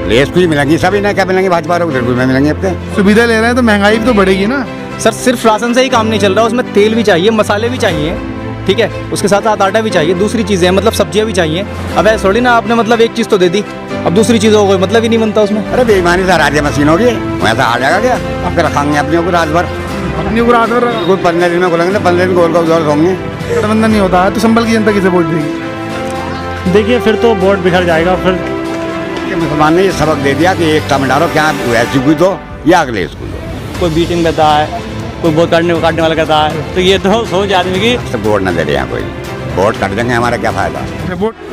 अखिलेश को ही मिलेंगी, सभी ने क्या मिलेंगे, भाजपा वालों को बिल्कुल नहीं मिलेंगे। अब तो सुविधा ले रहे हैं तो महंगाई भी तो बढ़ेगी ना। सर सिर्फ राशन से ही काम नहीं चल रहा, उसमें तेल भी चाहिए, मसाले भी चाहिए, ठीक है, उसके साथ साथ आटा भी चाहिए, दूसरी चीज़ें मतलब सब्जियां भी चाहिए। अब ऐसा थोड़ी ना आपने मतलब एक चीज़ तो दे दी, अब दूसरी चीज़ों को मतलब ही नहीं बनता उसमें। अरे बेईमानी से राज्य मशीन होगी, वैसा आ जाएगा क्या? आपके रखेंगे अपने को रात भर, अपनी को रात भर कोई 15 दिन में खोलेंगे तो 15 दिन गोल का उजाड़ होंगे। गठबंधन नहीं होता है तो संभल की जनता किसे वोट देगी? देखिए फिर तो वोट बिखर जाएगा। फिर मुसलमान ने ये सबक दे दिया कि एकता में डालो, क्या ऐसी को दो या अखिलेश को दो। कोई बीटिंग करता है, कोई वोट काटने वाला करता है, तो ये तो सोच आदमी की। सब वोट न दे रहे हैं, कोई वोट कट देंगे, हमारा क्या फायदा? वोट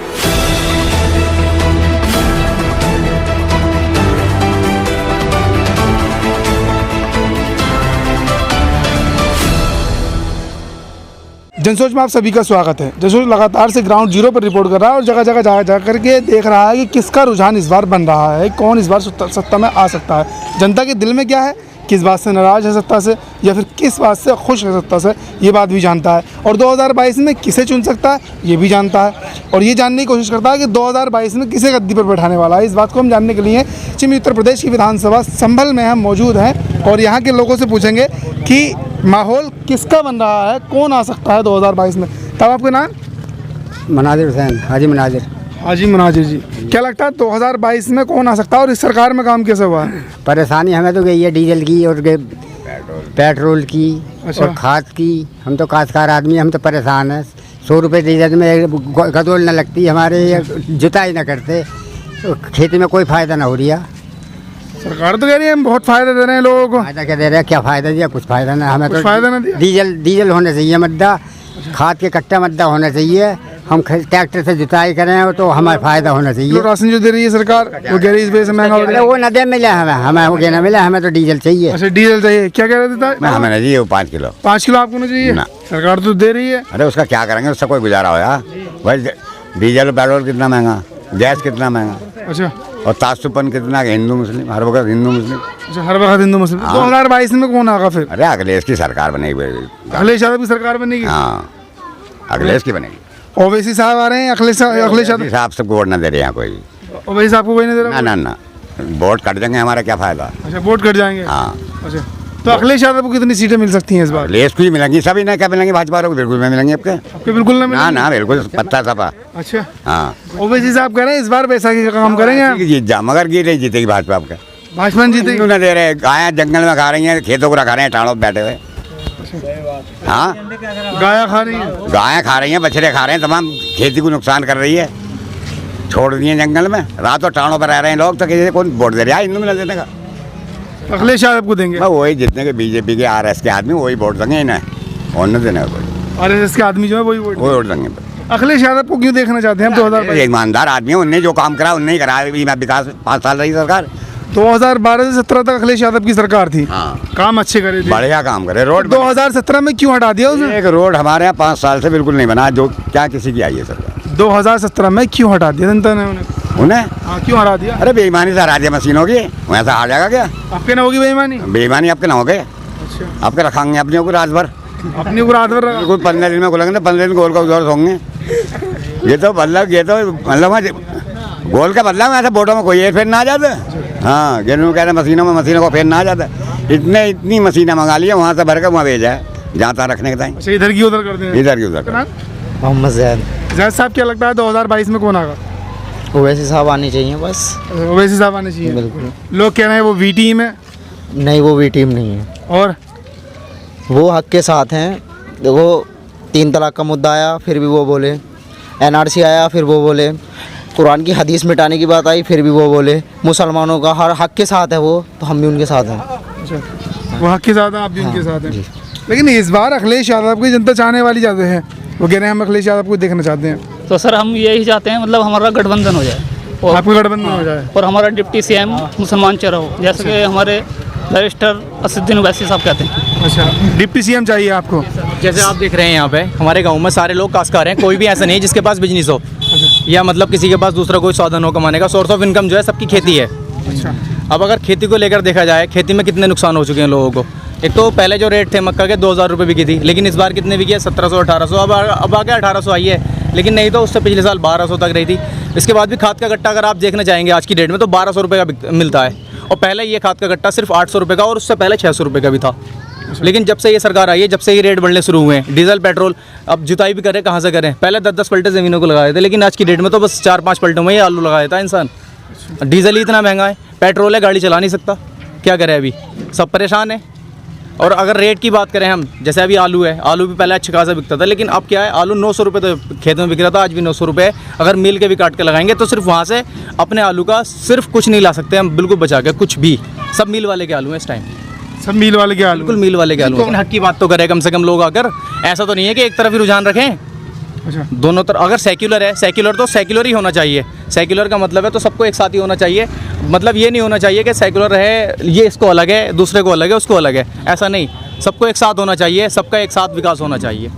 जनसोच में आप सभी का स्वागत है। जनसोच लगातार से ग्राउंड जीरो पर रिपोर्ट कर रहा है और जगह जगह जा करके देख रहा है कि किसका रुझान इस बार बन रहा है, कौन इस बार सत्ता में आ सकता है, जनता के दिल में क्या है, किस बात से नाराज़ है सत्ता से या फिर किस बात से खुश है सत्ता से, ये बात भी जानता है। और 2022 में किसे चुन सकता है ये भी जानता है और ये जानने की कोशिश करता है कि 2022 में किसे गद्दी पर बैठाने वाला है। इस बात को हम जानने के लिए पश्चिमी उत्तर प्रदेश की विधानसभा संभल में हम मौजूद हैं और यहाँ के लोगों से पूछेंगे कि माहौल किसका बन रहा है, कौन आ सकता है 2022 में। तब आपका नाम? मनाजिर हुसैन, हाजी मनाजिर। हाजी मुनाजिर जी, क्या लगता है 2022 में कौन आ सकता है और इस सरकार में काम कैसे हुआ है? परेशानी हमें तो गई है डीजल की और पेट्रोल की और खाद की। हम तो काश्तकार आदमी हैं, हम तो परेशान हैं। 100 रुपये डीजल में गदौल न लगती, हमारे जुताई न करते, तो खेती में कोई फ़ायदा ना हो रही है। सरकार तो कह रही है हम बहुत फायदा दे रहे हैं लोगों को। फायदा क्या दे रहे हैं? क्या फ़ायदा दिया? कुछ फ़ायदा ना। हमें कुछ तो फायदा ना दिया। डीजल होना चाहिए मद्दा, खाद के कट्टा मद्दा होना चाहिए। हम ट्रैक्टर से जुताई करें तो हमारा फ़ायदा होना चाहिए। राशन जो दे रही है सरकार वो कह रही है इस वजह से महंगा हो रहा है। वो न दे मिले हमें वो न मिले, हमें तो डीजल चाहिए। अच्छा डीजल चाहिए, क्या कह रहे थे? हमें नहीं चाहिए, वो 5 किलो। 5 किलो आपको नहीं चाहिए? सरकार तो दे रही है। अरे उसका क्या करेंगे, उससे कोई गुजारा हो यार भाई। डीजल पेट्रोल कितना महंगा, गैस कितना महंगा, अच्छा और तासुपन कितना, हिंदू मुस्लिम हर वक्त हिंदू मुस्लिम। अच्छा हर वक्त हिंदू मुस्लिम। 2022 में कौन आगा फिर? अरे अखिलेश की सरकार बनेगी। अखिलेश यादव की सरकार बनेगी? हाँ अखिलेश की बनेगी। ओवैसी साहब आ रहे हैं, अखिलेश यादव साहब सबको वोट न दे रहे हैं कोई। ओवैसी साहब को कोई नहीं दे रहा? ना वोट कट देंगे, हमारा क्या फायदा? अच्छा वोट कट जाएंगे। हाँ अच्छा तो अखिलेश यादव को कितनी सीटें मिल सकती हैं इस बार? अखिलेश को ही मिलेंगी, सभी ने क्या मिलेंगे, भाजपा वालों को बिल्कुल नहीं मिलेंगे। आपके बिल्कुल ना मिलेंगे? ना बिल्कुल पत्ता सपा। अच्छा हाँ ओवैसी साहब कह रहे हैं इस बार बैसाखी का काम करेंगे। जीत जा, मगर गिर नहीं जीतेगी भाजपा। आपका भाजपा जीतेगी? क्यों ना दे रहे? गाय जंगल में खा रही हैं, खेतों को रखा रहे हैं टाड़ों पे बैठे हुए। हाँ गाय खा रही है? गायें खा रही हैं, बछड़े खा रहे हैं, तमाम खेती को नुकसान कर रही है। छोड़ दिए जंगल में, रातों टाड़ों पर रह रहे हैं लोग, तो किसी कौन वोट दे रहा है हिंदू में देने का? अखिलेश यादव को देंगे? वही जितने के बीजेपी के RS के आदमी वही वोट देंगे इन्हें, और न देने का कोई। RSS के आदमी जो है वही वोट देंगे। अखिलेश यादव को क्यों देखना चाहते हैं हम 2022? ईमानदार आदमी है, उनने जो काम करा उनने ही करा। विकास 5 साल रही सरकार। 2012 से 17 तक अखिलेश यादव की सरकार थी। हाँ काम अच्छे करे थे, बढ़िया काम करे। रोड 2017 में क्यों हटा दिया उसने? एक रोड हमारे यहाँ 5 साल से बिल्कुल नहीं बना, जो क्या किसी की आई है सरकार। 2017 में क्यों हटा दिया जनता ने उन्हें? हाँ क्यों हटा दिया? अरे बेईमानी से राज्य मशीन होगी, वैसा आ जाएगा क्या? आपके ना होगी बेईमानी? बेईमानी आपके ना हो गए, अच्छा आपके रखेंगे अपने को रात भर, अपनी को रात भर बिल्कुल 15 दिन में खोलेंगे तो 15 दिन गोल का उजाड़ होंगे। ये तो मतलब गोल का बदला में ऐसा बोटों में कोई फिर ना आ जाता। हाँ जिन्होंने कहते मशीनों को फिर ना आ जाता। इतनी मशीनें मंगा ली है, वहाँ से भर कर वहाँ भेजा है जहाँ तक रखने के टाइम। अच्छा इधर की उधर कर दें? इधर की उधर। मोहम्मद जैद साहब क्या लगता है 2022 में कौन आगा? ओवैसी साहब आनी चाहिए बस। ओवैसी साहब आने चाहिए? बिल्कुल। लोग कह रहे हैं वो V टीम है। नहीं वो भी टीम नहीं है, और वो हक के साथ हैं। देखो 3 तलाक का मुद्दा आया फिर भी वो बोले, NRC आया फिर वो बोले, कुरान की हदीस मिटाने की बात आई फिर भी वो बोले, मुसलमानों का हर हक के साथ है वो, तो हम भी उनके साथ हैं। अच्छा वो हक के साथ हैं, आप भी उनके साथ हैं। लेकिन इस बार अखिलेश यादव की जनता चाहने वाली ज़्यादा है, वो कह रहे हैं हम अखिलेश यादव को देखना चाहते हैं। तो सर हम यही चाहते हैं मतलब हमारा गठबंधन हो जाए और आपको गठबंधन हो जाए और हमारा डिप्टी CM मुसलमान चेहरा हो, जैसे कि हमारे बैरिस्टर असदुद्दीन ओवैसी साहब कहते हैं। अच्छा डिप्टी CM चाहिए आपको? जैसे आप देख रहे हैं यहाँ पे हमारे गांव में सारे लोग काश्तकार हैं, कोई भी ऐसा नहीं जिसके पास बिजनेस हो या मतलब किसी के पास दूसरा कोई साधन हो कमाने का। सोर्स ऑफ इनकम जो है सबकी खेती है। अच्छा अब अगर खेती को लेकर देखा जाए, खेती में कितने नुकसान हो चुके हैं लोगों को। एक तो पहले जो रेट थे मक्का के 2000 रुपये बिकी थी, लेकिन इस बार कितने बिकी है? 1700 1800, अब आगे 1800 आई है। लेकिन नहीं तो उससे पिछले साल 1200 तक रही थी। इसके बाद भी खाद का गट्टा अगर आप देखने जाएंगे आज की डेट में तो 1200 रुपये का मिलता है, और पहले ये खाद का गट्टा सिर्फ 800 रुपये का और उससे पहले 600 रुपये का भी था। लेकिन जब से ये सरकार आई है, जब से ये रेट बढ़ने शुरू हुए हैं, डीजल पेट्रोल, अब जुताई भी करें कहाँ से करें, पहले 10-10 पलटे ज़मीनों को लगाए थे, लेकिन आज की डेट में तो बस 4-5 पलटों में ही आलू लगा देता है इंसान। डीजल ही इतना महंगा है, पेट्रोल है, गाड़ी चला नहीं सकता, क्या करें, अभी सब परेशान है। और अगर रेट की बात करें हम, जैसे अभी आलू है, आलू भी पहले अच्छा खासा बिकता था, लेकिन अब क्या है, आलू 900 रुपये तो खेत में बिक रहा था, आज भी 900 रुपये। अगर मिल के भी काट के लगाएंगे तो सिर्फ वहाँ से अपने आलू का सिर्फ कुछ नहीं ला सकते हम, बिल्कुल बचा के कुछ भी। सब मिल वाले के आलू हैं इस टाइम, सब मील वाले के आलू, बिल्कुल मिल वाले के आलू हैं। हक की बात तो करें कम से कम लोग, अगर ऐसा तो नहीं है कि एक तरफ ही रुझान रखें, अच्छा दोनों तरफ। अगर सेक्युलर है, सेक्युलर तो सेक्युलर ही होना चाहिए। सेक्युलर का मतलब है तो सबको एक साथ ही होना चाहिए, मतलब ये नहीं होना चाहिए कि सेक्युलर है ये इसको अलग है, दूसरे को अलग है, उसको अलग है, ऐसा नहीं, सबको एक साथ होना चाहिए, सबका एक साथ विकास होना चाहिए।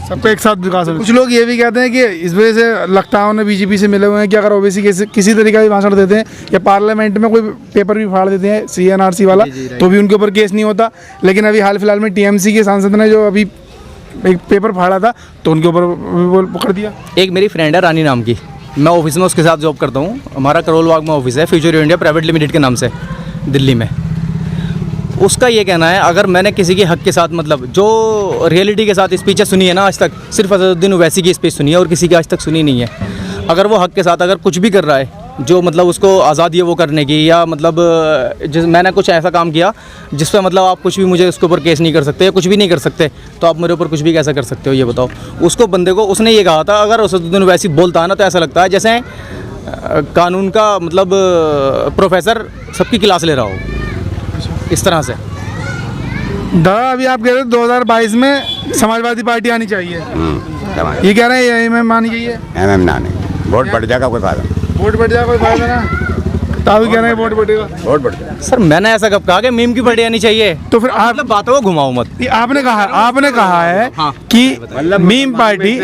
सबका एक साथ विकास हो। कुछ लोग ये भी कहते हैं कि इस वजह से लगता है उन्हें बीजेपी से मिले हुए हैं कि अगर ओबीसी किसी तरीके का भाषण देते हैं या पार्लियामेंट में कोई पेपर भी फाड़ देते हैं CNRC वाला, तो भी उनके ऊपर केस नहीं होता। लेकिन अभी हाल फिलहाल में TMC के सांसद ने जो अभी एक पेपर फाड़ा था तो उनके ऊपर पकड़ दिया। एक मेरी फ्रेंड है रानी नाम की, मैं ऑफिस में उसके साथ जॉब करता हूँ, हमारा करोल बाग में ऑफिस है, फ्यूचर इंडिया प्राइवेट लिमिटेड के नाम से दिल्ली में। उसका ये कहना है, अगर मैंने किसी के हक के साथ, मतलब जो रियलिटी के साथ स्पीचें सुनी है ना आज तक, सिर्फ असदुद्दीन ओवैसी की स्पीच सुनी है और किसी की आज तक सुनी नहीं है। अगर वो हक के साथ अगर कुछ भी कर रहा है, जो मतलब उसको आज़ादी है वो करने की, या मतलब मैंने कुछ ऐसा काम किया जिस पर मतलब आप कुछ भी मुझे उसके ऊपर केस नहीं कर सकते, कुछ भी नहीं कर सकते, तो आप मेरे ऊपर कुछ भी कैसे कर सकते हो, ये बताओ। उसको बंदे को उसने ये कहा था, अगर असदुद्दीन ओवैसी बोलता है ना तो ऐसा लगता है जैसे कानून का मतलब प्रोफेसर सबकी क्लास ले रहा हो, इस तरह से। दादा अभी आप कह रहे हो 2022 में समाजवादी पार्टी आनी चाहिए, ये कह रहे हैं MM आनी चाहिए। MM ना नहीं, वोट बढ़ जाएगा, कोई फायदा नहीं। वोट बढ़ जाएगा, कोई फायदा ना, ताऊ कह रहे हैं वोट बढ़ेगा, वोट बढ़ जाएगा। सर मैंने ऐसा कब कहा कि मीम की बढ़िया नहीं चाहिए, तो फिर आप मतलब बातों को घुमाओ मत। ये आपने कहा है हाँ। कि मीम पार्टी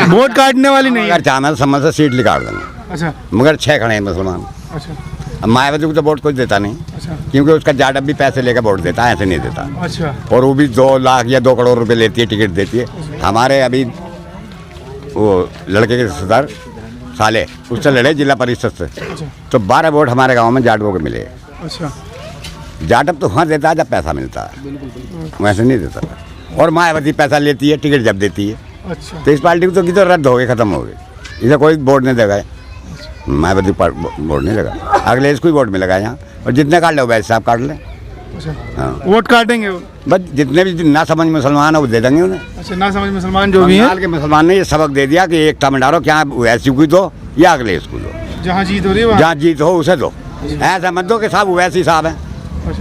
वोट काटने वाली नहीं है। अगर चाहना तो समझ से सीट निकाल देंगे, अच्छा मगर 6 खड़े हैं मुसलमान। अच्छा अब मायावती को तो वोट कोई देता नहीं, अच्छा क्योंकि उसका जाटअप भी पैसे लेकर वोट देता है, ऐसे नहीं देता। अच्छा और वो भी 2 लाख या 2 करोड़ रुपए लेती है, टिकट देती है। हमारे अभी वो लड़के के रिश्तेदार साले उससे लड़े जिला परिषद से, तो 12 वोट हमारे गांव में जाटवों के मिले। अच्छा जाटअप तो वहाँ देता है जब पैसा मिलता है, वैसे नहीं देता। और मायावती पैसा लेती है, टिकट जब देती है, अच्छा तो इस पार्टी को तो की तो रद्द हो गई, खत्म हो गई, इसे कोई वोट नहीं देगा। मायावती वोट नहीं लगा, अगले इसको ही वोट में लगा यहाँ, और जितने काट लो वैसे आप काट लें। अच्छा हाँ, वोट काटेंगे वो। बस जितने भी ना समझ मुसलमान है वो दे देंगे उन्हें। अच्छा ना समझ मुसलमान जो भी हैं, बंगाल के मुसलमान ने ये सबक दे दिया कि एकता में डालो, क्या वैसी को दो या अगले इसको दो, जहाँ जीत हो रही है वहाँ। जहाँ जीत हो उसे दो। ऐसा मत दो कि साहब वैसी साहब है,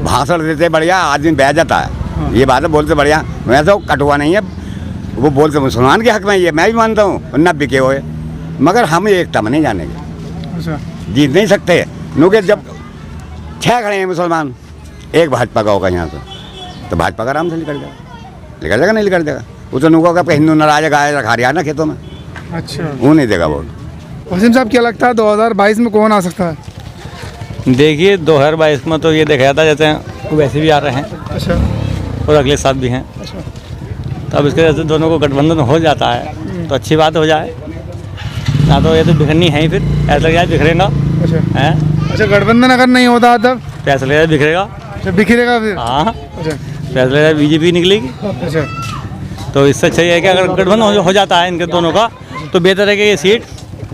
भाषण देते बढ़िया, आदमी बह जाता है, ये बात है, बोलते बढ़िया, वैसे वो कटुआ नहीं है, वो बोलते मुसलमान के हक में, ये मैं भी मानता हूँ, न बिके हुए, मगर हम एकता में नहीं जानेंगे, अच्छा जीत नहीं सकते। क्योंकि जब 6 खड़े हैं मुसलमान, एक भाजपा का होगा यहाँ से, तो भाजपा का आराम से निकल जाएगा नहीं निकल जाएगा। वो तो नुको का हिंदू नाराज गाय रखा रहा ना खेतों में, अच्छा वो नहीं देगा वोट। वसीम साहब क्या लगता है 2022 में कौन आ सकता है? देखिए 2022 में तो ये देखा जाता है जैसे वैसे भी आ रहे हैं अच्छा और अगले साल भी हैं, अच्छा तो अब इसके वजह से दोनों को गठबंधन हो जाता है तो अच्छी बात हो जाए, ना तो ये तो बिखरनी है ही, फिर ऐसा लग जाए बिखरेगा अच्छा है, अच्छा गठबंधन अगर नहीं होता तब तो ऐसा लग जाए बिखरेगा, अच्छा बिखरेगा फिर। हाँ अच्छा तो ऐसा लग जाए बीजेपी निकलेगी। अच्छा तो इससे अच्छा ये है कि अगर गठबंधन हो जाता है इनके दोनों का तो बेहतर है कि ये सीट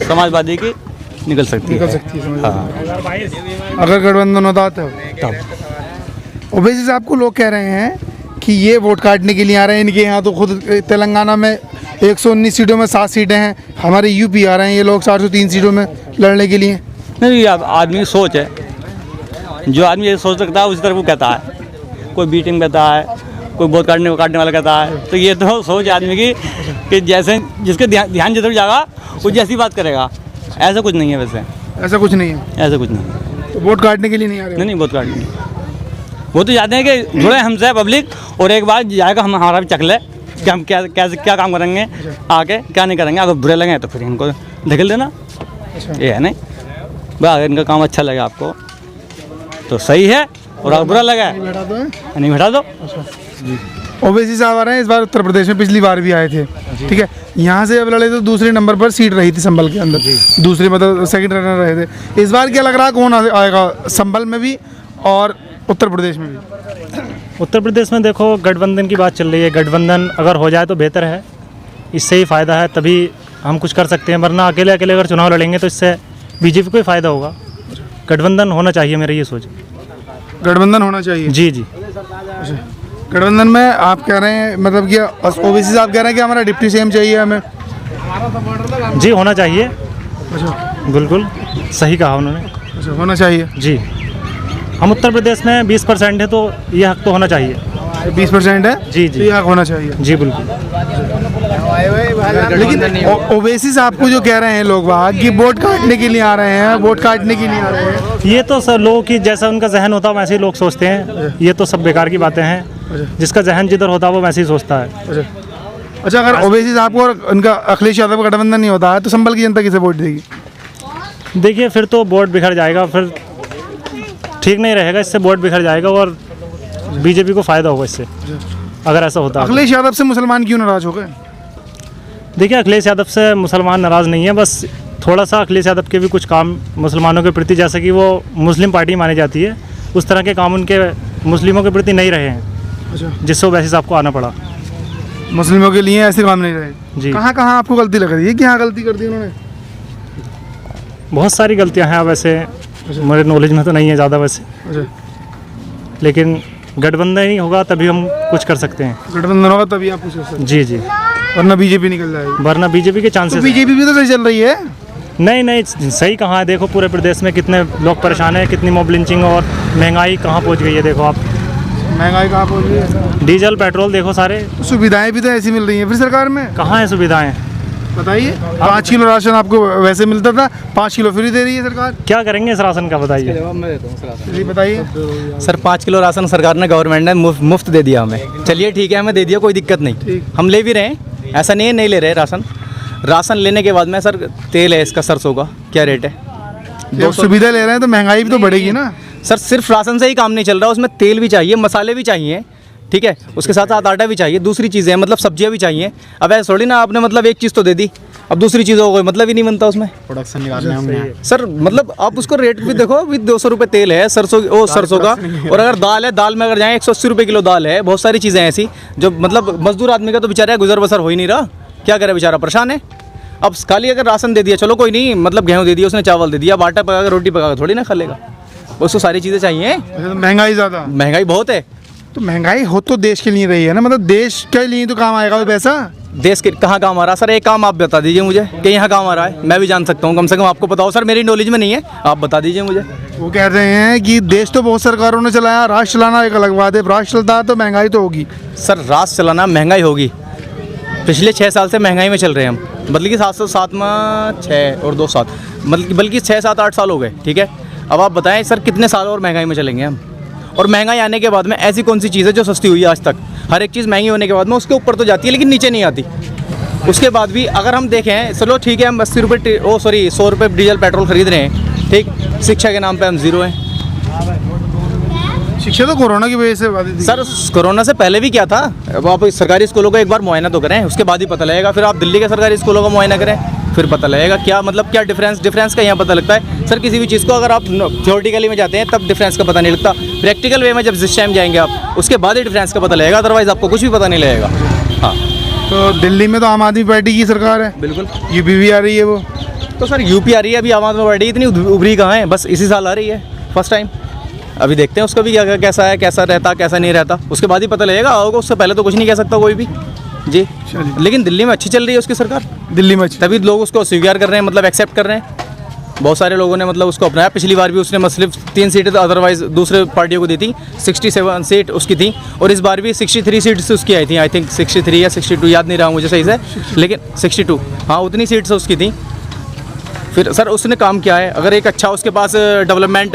समाजवादी की निकल सकती है। हाँ अगर गठबंधन होता तब। ओवैसी साहब को लोग कह रहे हैं कि ये वोट काटने के लिए आ रहे हैं, इनके यहाँ तो खुद तेलंगाना में 119 सीटों में 7 सीटें हैं, हमारे यूपी आ रहे हैं ये लोग 403 सीटों में लड़ने के लिए। नहीं, अब आदमी की सोच है, जो आदमी ये सोच रखता है उसी तरफ वो कहता है, कोई बीटिंग कहता है, कोई वोट काटने वाला कहता है, तो ये तो सोच आदमी की कि जैसे जिसके ध्यान जिधर जाएगा वो जैसी बात करेगा, ऐसा कुछ नहीं है। वैसे ऐसा कुछ नहीं है, ऐसा कुछ नहीं है। तो वोट काटने के लिए नहीं आ रहे? नहीं वोट काटने, वो तो चाहते हैं कि जुड़े हमसे पब्लिक, और एक बार जाएगा हमारा भी चख ले कि हम क्या काम करेंगे आके, क्या नहीं करेंगे, अगर बुरे लगे तो फिर इनको ढकेल देना, ये है नहीं भाई। अगर इनका काम अच्छा लगे आपको तो सही है, और अगर बुरा लगा बैठा दो नहीं बैठा दो। ओवैसी साहब आ रहे हैं इस बार उत्तर प्रदेश में, पिछली बार भी आए थे, ठीक है। यहाँ से अब लड़े तो दूसरे नंबर पर सीट रही थी संभल के अंदर, दूसरे मतलब सेकंड रनर रहे थे। इस बार क्या लग रहा है कौन आएगा संभल में भी और उत्तर प्रदेश में भी? उत्तर प्रदेश में देखो गठबंधन की बात चल रही है, गठबंधन अगर हो जाए तो बेहतर है, इससे ही फ़ायदा है, तभी हम कुछ कर सकते हैं, वरना अकेले अकेले अगर चुनाव लड़ेंगे तो इससे बीजेपी को ही फ़ायदा होगा। गठबंधन होना चाहिए, मेरा ये सोच। गठबंधन होना चाहिए। जी जी। गठबंधन में आप कह रहे हैं मतलब कि ओवैसी साहब कह रहे हैं कि हमारा डिप्टी सीएम चाहिए हमें। जी होना चाहिए, बिल्कुल सही कहा उन्होंने। अच्छा, होना चाहिए जी। हम उत्तर प्रदेश में 20% है तो ये हक तो होना चाहिए। 20% है जी जी। तो ये हक होना चाहिए। जी बिल्कुल। लेकिन ओवैसी साहब को जो कह रहे हैं लोग वहाँ कि वोट काटने के लिए आ रहे हैं, वोट काटने के लिए आ रहे हैं, ये तो सब लोगों की जैसा उनका जहन होता है वैसे ही लोग सोचते हैं, ये तो सब बेकार की बातें हैं। जिसका जहन जिधर होता है वो वैसे ही सोचता है। अच्छा, अगर ओवैसी साहब को और उनका अखिलेश यादव का गठबंधन नहीं होता है तो संभल की जनता किसे वोट देगी? देखिए फिर तो वोट बिखर जाएगा, फिर ठीक नहीं रहेगा, इससे वोट बिखर जाएगा और बीजेपी को फ़ायदा होगा इससे अगर ऐसा होता है। अखिलेश यादव से मुसलमान क्यों नाराज हो गए? देखिए अखिलेश यादव से मुसलमान नाराज़ नहीं है, बस थोड़ा सा अखिलेश यादव के भी कुछ काम मुसलमानों के प्रति, जैसे कि वो मुस्लिम पार्टी मानी जाती है, उस तरह के काम उनके मुस्लिमों के प्रति नहीं रहे हैं, जिससे ओवैसी साहब को आना पड़ा। मुस्लिमों के लिए ऐसे काम नहीं रहे जी। कहाँ कहाँ आपको गलती लग रही है? क्या गलती कर दी उन्होंने? बहुत सारी गलतियां हैं वैसे, मेरे नॉलेज में तो नहीं है ज़्यादा वैसे, अच्छा, लेकिन गठबंधन ही होगा तभी हम कुछ कर सकते हैं। गठबंधन होगा तभी आप कुछ कर सकते जी जी। हैं, वरना बीजेपी निकल जाएगी। वरना बीजेपी के तो चांसेस बीजेपी भी तो सही चल रही है। नहीं नहीं, सही कहाँ है? देखो पूरे प्रदेश में कितने लोग परेशान हैं, कितनी मॉब लिंचिंग और महंगाई कहाँ पहुँच गई है, देखो आप। महंगाई कहाँ पहुँच रही है? डीजल पेट्रोल देखो सारे। सुविधाएं भी तो ऐसी मिल रही हैं फिर सरकार में। कहाँ है सुविधाएं? बताइए, 5 किलो राशन आपको वैसे मिलता था, 5 किलो फ्री दे रही है सरकार। क्या करेंगे इस राशन का बताइए? जी बताइए। सर 5 किलो राशन सरकार ने, गवर्नमेंट ने मुफ्त दे दिया हमें। चलिए ठीक है, हमें दे दिया, कोई दिक्कत नहीं, हम ले भी रहे हैं, ऐसा नहीं है नहीं ले रहे राशन। राशन लेने के बाद में सर तेल है इसका सरसों का क्या रेट है? जब सुविधा ले रहे हैं तो महंगाई भी तो बढ़ेगी ना। सर सिर्फ राशन से ही काम नहीं चल रहा, उसमें तेल भी चाहिए, मसाले भी चाहिए, ठीक है, उसके साथ साथ आटा भी चाहिए, दूसरी चीज़ें मतलब सब्जियां भी चाहिए। अब ऐसा थोड़ी ना आपने मतलब एक चीज़ तो दे दी, अब दूसरी चीज़ों को कोई मतलब ही नहीं बनता उसमें। प्रोडक्शन निकालने होंगे सर मतलब आप उसको रेट भी देखो, अभी 200 रुपये तेल है सरसों का, और अगर दाल है, दाल में अगर जाएँ 180 रुपये किलो दाल है। बहुत सारी चीज़ें ऐसी जो मतलब मजदूर आदमी का तो बेचारा गुजर बसर हो ही नहीं रहा, क्या करे बेचारा, परेशान है। अब खाली अगर राशन दे दिया चलो कोई नहीं, मतलब गेहूँ दे दिया उसने, चावल दे दिया, अब आटा पका कर रोटी पका कर थोड़ी ना खा लेगा, उसको सारी चीज़ें चाहिए। महंगाई ज़्यादा, महंगाई बहुत है। तो महंगाई हो तो देश के लिए रही है ना, मतलब देश के लिए तो काम आएगा वो पैसा। देश के कहाँ काम आ रहा है सर? एक काम आप बता दीजिए मुझे कि यहाँ काम आ रहा है, मैं भी जान सकता हूँ, कम से कम आपको पता हो। सर मेरी नॉलेज में नहीं है, आप बता दीजिए मुझे। वो कह रहे हैं कि देश तो बहुत सरकारों ने चलाया, राष्ट्र चलाना एक अलग बात है, राष्ट्र चलता है तो महंगाई तो होगी। सर राष्ट्र चलाना महंगाई होगी, पिछले 6 साल से महंगाई में चल रहे हैं हम, मतलब कि 707 में 6 और 2 7, मतलब बल्कि 6 7 8 साल हो गए, ठीक है। अब आप बताएं सर कितने साल और महंगाई में चलेंगे हम? और महंगाई आने के बाद में ऐसी कौन सी चीज़ है जो सस्ती हुई है आज तक? हर एक चीज़ महंगी होने के बाद में उसके ऊपर तो जाती है लेकिन नीचे नहीं आती। उसके बाद भी अगर हम देखें, चलो ठीक है, हम 100 रुपये डीजल पेट्रोल खरीद रहे हैं, ठीक, शिक्षा के नाम पे हम ज़ीरो हैं। शिक्षा तो कोरोना की वजह से बाधित थी। सर कोरोना से पहले भी क्या था? अब आप सरकारी स्कूलों का एक बार मुआयना तो करें, उसके बाद ही पता लगेगा। फिर आप दिल्ली के सरकारी स्कूलों का मुआयना करें, फिर पता लगेगा क्या मतलब क्या डिफरेंस का यहाँ पता लगता है। सर किसी भी चीज़ को अगर आप थ्योरेटिकली में जाते हैं तब डिफरेंस का पता नहीं लगता, प्रैक्टिकल वे में जब जिस टाइम जाएंगे आप उसके बाद ही डिफरेंस का पता लगेगा, अदरवाइज़ आपको कुछ भी पता नहीं लगेगा। हाँ, तो दिल्ली में तो आम आदमी पार्टी की सरकार है, बिल्कुल। यूपी भी आ रही है वो, तो सर यूपी आ रही है, अभी आम आदमी पार्टी इतनी उभरी कहाँ है, बस इसी साल आ रही है फर्स्ट टाइम। अभी देखते हैं उसका भी क्या कैसा है, कैसा रहता कैसा नहीं रहता, उसके बाद ही पता लगेगा। होगा उससे पहले तो कुछ नहीं कह सकता कोई भी जी। लेकिन दिल्ली में अच्छी चल रही है उसकी सरकार, दिल्ली में अच्छी, तभी लोग उसको स्वीकार कर रहे हैं, मतलब एक्सेप्ट कर रहे हैं। बहुत सारे लोगों ने मतलब उसको अपनाया। पिछली बार भी उसने सिर्फ 3 सीटें तो अदरवाइज दूसरे पार्टियों को दी थी, 67 सीट उसकी थी, और इस बार भी 63 सीट्स उसकी आई थी, आई थिंक 63 या 62, याद नहीं रहा मुझे सही से, लेकिन 62, हाँ उतनी सीट्स उसकी थी। फिर सर उसने काम किया है, अगर एक अच्छा उसके पास डेवलपमेंट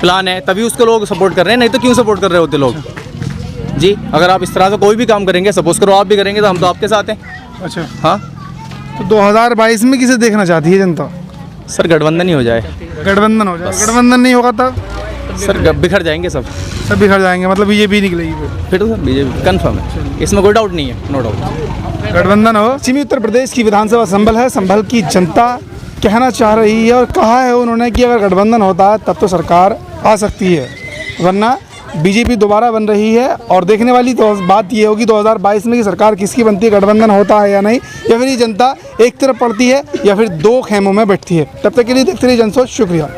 प्लान है तभी उसको लोग सपोर्ट कर रहे हैं, नहीं तो क्यों सपोर्ट कर रहे होते लोग जी। अगर आप इस तरह से कोई भी काम करेंगे, सपोज करो आप भी करेंगे, तो हम तो आपके साथ हैं। अच्छा हाँ, तो 2022 में किसे देखना चाहती है जनता? सर गठबंधन ही हो जाए। गठबंधन हो जाए, गठबंधन नहीं होगा तब सर बिखर जाएंगे सब। सब बिखर जाएंगे, मतलब बीजेपी निकलेगी फिर तो सर बीजेपी कन्फर्म है, इसमें कोई डाउट नहीं है, नो डाउट। गठबंधन हो। पश्चिमी उत्तर प्रदेश की विधानसभा संभल है। संभल की जनता कहना चाह रही है और कहा है उन्होंने कि अगर गठबंधन होता है तब तो सरकार आ सकती है, वरना बीजेपी दोबारा बन रही है। और देखने वाली तो बात ये होगी 2022 में कि सरकार किसकी बनती है, गठबंधन होता है या नहीं, या फिर ये जनता एक तरफ पड़ती है या फिर दो खेमों में बैठती है। तब तक के लिए देखते रहिए जनसोच। शुक्रिया।